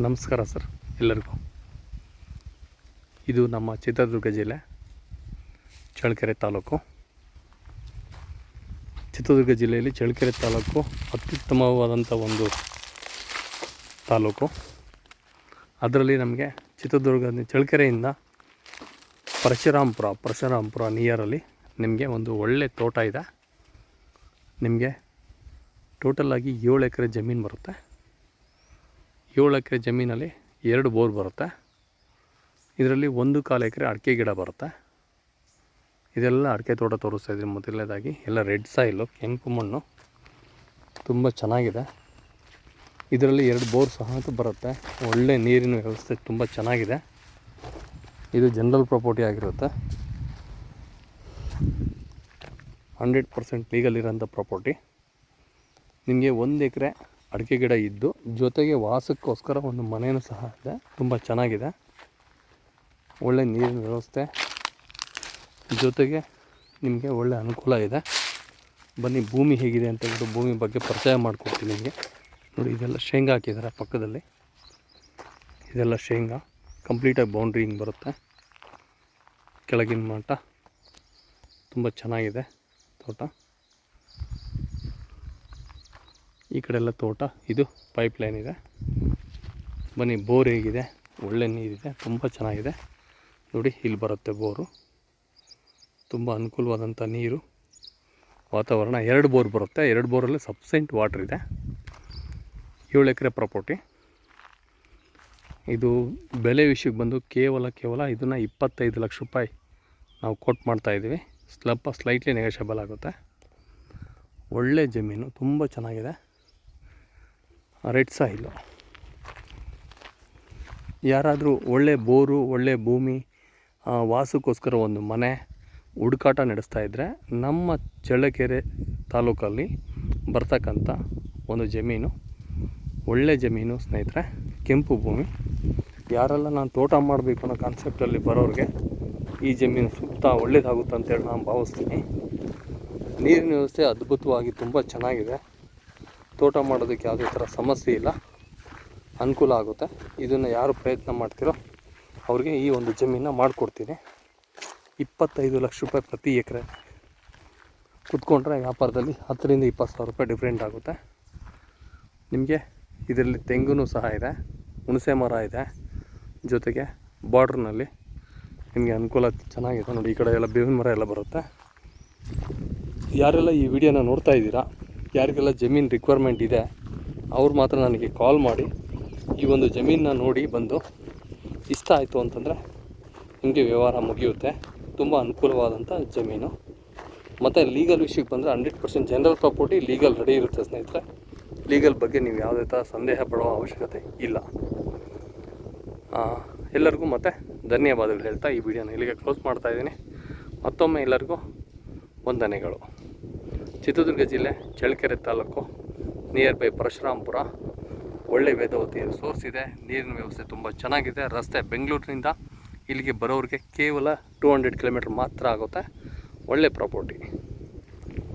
ನಮಸ್ಕಾರ ಸರ್ ಎಲ್ಲರಿಗೂ. ಇದು ನಮ್ಮ ಚಿತ್ರದುರ್ಗ ಜಿಲ್ಲೆ ಚಳ್ಳಕೆರೆ ತಾಲೂಕು. ಚಿತ್ರದುರ್ಗ ಜಿಲ್ಲೆಯಲ್ಲಿ ಚಳ್ಳಕೆರೆ ತಾಲೂಕು ಅತ್ಯುತ್ತಮವಾದಂಥ ಒಂದು ತಾಲೂಕು. ಅದರಲ್ಲಿ ನಮಗೆ ಚಿತ್ರದುರ್ಗ ಚಳ್ಳಕೆರೆಯಿಂದ ಪರಶುರಾಂಪುರ ನಿಯರಲ್ಲಿ ನಿಮಗೆ ಒಂದು ಒಳ್ಳೆ ತೋಟ ಇದೆ. ನಿಮಗೆ ಟೋಟಲಾಗಿ 7 ಎಕರೆ ಜಮೀನು ಬರುತ್ತೆ. 7 ಎಕರೆ ಜಮೀನಲ್ಲಿ 2 ಬೋರ್ ಬರುತ್ತೆ. ಇದರಲ್ಲಿ 1/4 ಎಕರೆ ಅಡಿಕೆ ಗಿಡ ಬರುತ್ತೆ. ಇದೆಲ್ಲ ಅಡಿಕೆ ತೋಟ ತೋರಿಸ್ತಾ ಇದ್ದೀನಿ. ಮೊದಲನೇದಾಗಿ ಎಲ್ಲ ರೆಡ್ ಸಾಯಿಲು, ಕೆಂಪು ಮಣ್ಣು, ತುಂಬ ಚೆನ್ನಾಗಿದೆ. ಇದರಲ್ಲಿ 2 ಬೋರ್ ಸಹ ಬರುತ್ತೆ. ಒಳ್ಳೆ ನೀರಿನ ವ್ಯವಸ್ಥೆ ತುಂಬ ಚೆನ್ನಾಗಿದೆ. ಇದು ಜನರಲ್ ಪ್ರಾಪರ್ಟಿ ಆಗಿರುತ್ತೆ. 100% ಲೀಗಲ್ ಇರೋಂಥ ಪ್ರಾಪರ್ಟಿ. ನಿಮಗೆ 1 ಎಕರೆ ಅಡಿಕೆ ಗಿಡ ಇದ್ದು ಜೊತೆಗೆ ವಾಸಕ್ಕೋಸ್ಕರ ಒಂದು ಮನೆಯೂ ಸಹ ಇದೆ. ತುಂಬ ಚೆನ್ನಾಗಿದೆ. ಒಳ್ಳೆ ನೀರಿನ ವ್ಯವಸ್ಥೆ ಜೊತೆಗೆ ನಿಮಗೆ ಒಳ್ಳೆ ಅನುಕೂಲ ಇದೆ. ಬನ್ನಿ ಭೂಮಿ ಹೇಗಿದೆ ಅಂತ ಹೇಳ್ಬಿಟ್ಟು ಭೂಮಿ ಬಗ್ಗೆ ಪರಿಚಯ ಮಾಡಿಕೊಡ್ತೀನಿ ನಿಮಗೆ. ನೋಡಿ, ಇದೆಲ್ಲ ಶೇಂಗಾ ಹಾಕಿದ್ದಾರೆ ಪಕ್ಕದಲ್ಲಿ. ಇದೆಲ್ಲ ಶೇಂಗಾ ಕಂಪ್ಲೀಟಾಗಿ ಬೌಂಡ್ರಿ ಹಿಂಗೆ ಬರುತ್ತೆ. ಕೆಳಗಿನ ಮಟ್ಟ ತುಂಬ ಚೆನ್ನಾಗಿದೆ ತೋಟ. ಈ ಕಡೆ ಎಲ್ಲ ತೋಟ. ಇದು ಪೈಪ್ ಲೈನ್ ಇದೆ. ಬನ್ನಿ ಬೋರ್ ಹೇಗಿದೆ. ಒಳ್ಳೆ ನೀರಿದೆ, ತುಂಬ ಚೆನ್ನಾಗಿದೆ. ನೋಡಿ, ಇಲ್ಲಿ ಬರುತ್ತೆ ಬೋರು. ತುಂಬ ಅನುಕೂಲವಾದಂಥ ನೀರು, ವಾತಾವರಣ. 2 ಬೋರ್ ಬರುತ್ತೆ. 2 ಬೋರಲ್ಲಿ ಸಫಿಷಿಯೆಂಟ್ ವಾಟ್ರ್ ಇದೆ. 7 ಎಕರೆ ಪ್ರಾಪರ್ಟಿ. ಇದು ಬೆಲೆ ವಿಷಯಕ್ಕೆ ಬಂದು ಕೇವಲ ಇದನ್ನು 25 ಲಕ್ಷ ರೂಪಾಯಿ ನಾವು ಕೊಟ್ಟು ಮಾಡ್ತಾಯಿದ್ದೀವಿ. ಸ್ಲೈಟ್ಲಿ ನೆಗೋಷಿಯಬಲ್ ಆಗುತ್ತೆ. ಒಳ್ಳೆ ಜಮೀನು, ತುಂಬ ಚೆನ್ನಾಗಿದೆ. Red soil. ಯಾರಾದರೂ ಒಳ್ಳೆ ಬೋರು, ಒಳ್ಳೆ ಭೂಮಿ, ವಾಸಕ್ಕೋಸ್ಕರ ಒಂದು ಮನೆ ಹುಡುಕಾಟ ನಡೆಸ್ತಾ ಇದ್ದರೆ ನಮ್ಮ ಚಳ್ಳಕೆರೆ ತಾಲೂಕಲ್ಲಿ ಬರ್ತಕ್ಕಂಥ ಒಂದು ಜಮೀನು, ಒಳ್ಳೆ ಜಮೀನು ಸ್ನೇಹಿತರೆ. ಕೆಂಪು ಭೂಮಿ. ಯಾರೆಲ್ಲ ನಾನು ತೋಟ ಮಾಡಬೇಕು ಅನ್ನೋ ಕಾನ್ಸೆಪ್ಟಲ್ಲಿ ಬರೋರಿಗೆ ಈ ಜಮೀನು ಸೂಕ್ತ, ಒಳ್ಳೆಯದಾಗುತ್ತೆ ಅಂತೇಳಿ ನಾನು ಭಾವಿಸ್ತೀನಿ. ನೀರಿನ ವ್ಯವಸ್ಥೆ ಅದ್ಭುತವಾಗಿ ತುಂಬ ಚೆನ್ನಾಗಿದೆ. ತೋಟ ಮಾಡೋದಕ್ಕೆ ಯಾವುದೇ ಥರ ಸಮಸ್ಯೆ ಇಲ್ಲ, ಅನುಕೂಲ ಆಗುತ್ತೆ. ಇದನ್ನು ಯಾರು ಪ್ರಯತ್ನ ಮಾಡ್ತೀರೋ ಅವ್ರಿಗೆ ಈ ಒಂದು ಜಮೀನನ್ನ ಮಾಡಿಕೊಡ್ತೀನಿ. 25 ಲಕ್ಷ ರೂಪಾಯಿ ಪ್ರತಿ ಎಕರೆ. ಕುತ್ಕೊಂಡ್ರೆ ವ್ಯಾಪಾರದಲ್ಲಿ 10 ರಿಂದ 20 ಸಾವಿರ ರೂಪಾಯಿ ಡಿಫ್ರೆಂಟ್ ಆಗುತ್ತೆ. ನಿಮಗೆ ಇದರಲ್ಲಿ ತೆಂಗು ಸಹ ಇದೆ, ಹುಣಸೆ ಮರ ಇದೆ. ಜೊತೆಗೆ ಬಾರ್ಡ್ರ್ನಲ್ಲಿ ನಿಮಗೆ ಅನುಕೂಲ ಚೆನ್ನಾಗಿದೆ. ನೋಡಿ, ಈ ಕಡೆ ಎಲ್ಲ ಬೇವಿನ ಮರ ಎಲ್ಲ ಬರುತ್ತೆ. ಯಾರೆಲ್ಲ ಈ ವಿಡಿಯೋನ ನೋಡ್ತಾ ಇದ್ದೀರಾ, ಯಾರಿಗೆಲ್ಲ ಜಮೀನು ರಿಕ್ವೈರ್ಮೆಂಟ್ ಇದೆ ಅವ್ರು ಮಾತ್ರ ನನಗೆ ಕಾಲ್ ಮಾಡಿ ಈ ಒಂದು ಜಮೀನನ್ನ ನೋಡಿ ಬಂದು ಇಷ್ಟ ಆಯಿತು ಅಂತಂದರೆ ನಿಮಗೆ ವ್ಯವಹಾರ ಮುಗಿಯುತ್ತೆ. ತುಂಬ ಅನುಕೂಲವಾದಂಥ ಜಮೀನು. ಮತ್ತು ಲೀಗಲ್ ವಿಷಯಕ್ಕೆ ಬಂದರೆ 100% ಜನರಲ್ ಪ್ರಾಪರ್ಟಿ ಲೀಗಲ್ ರೆಡಿ ಇರುತ್ತೆ ಸ್ನೇಹಿತರೆ. ಲೀಗಲ್ ಬಗ್ಗೆ ನೀವು ಯಾವುದೇ ಥರ ಸಂದೇಹ ಪಡೋ ಅವಶ್ಯಕತೆ ಇಲ್ಲ. ಎಲ್ಲರಿಗೂ ಮತ್ತೆ ಧನ್ಯವಾದಗಳು ಹೇಳ್ತಾ ಈ ವಿಡಿಯೋನ ಇಲ್ಲಿಗೆ ಕ್ಲೋಸ್ ಮಾಡ್ತಾಯಿದ್ದೀನಿ. ಮತ್ತೊಮ್ಮೆ ಎಲ್ಲರಿಗೂ ವಂದನೆಗಳು. ಚಿತ್ರದುರ್ಗ ಜಿಲ್ಲೆ ಚಳ್ಳಕೆರೆ ತಾಲೂಕು, ನಿಯರ್ ಬೈ ಪರಶುರಾಂಪುರ. ಒಳ್ಳೆ ವೇದವತಿ ಸೋರ್ಸ್ ಇದೆ. ನೀರಿನ ವ್ಯವಸ್ಥೆ ತುಂಬ ಚೆನ್ನಾಗಿದೆ. ರಸ್ತೆ ಬೆಂಗಳೂರಿನಿಂದ ಇಲ್ಲಿಗೆ ಬರೋರಿಗೆ ಕೇವಲ 200 ಕಿಲೋಮೀಟ್ರ್ ಮಾತ್ರ ಆಗುತ್ತೆ. ಒಳ್ಳೆ ಪ್ರಾಪರ್ಟಿ.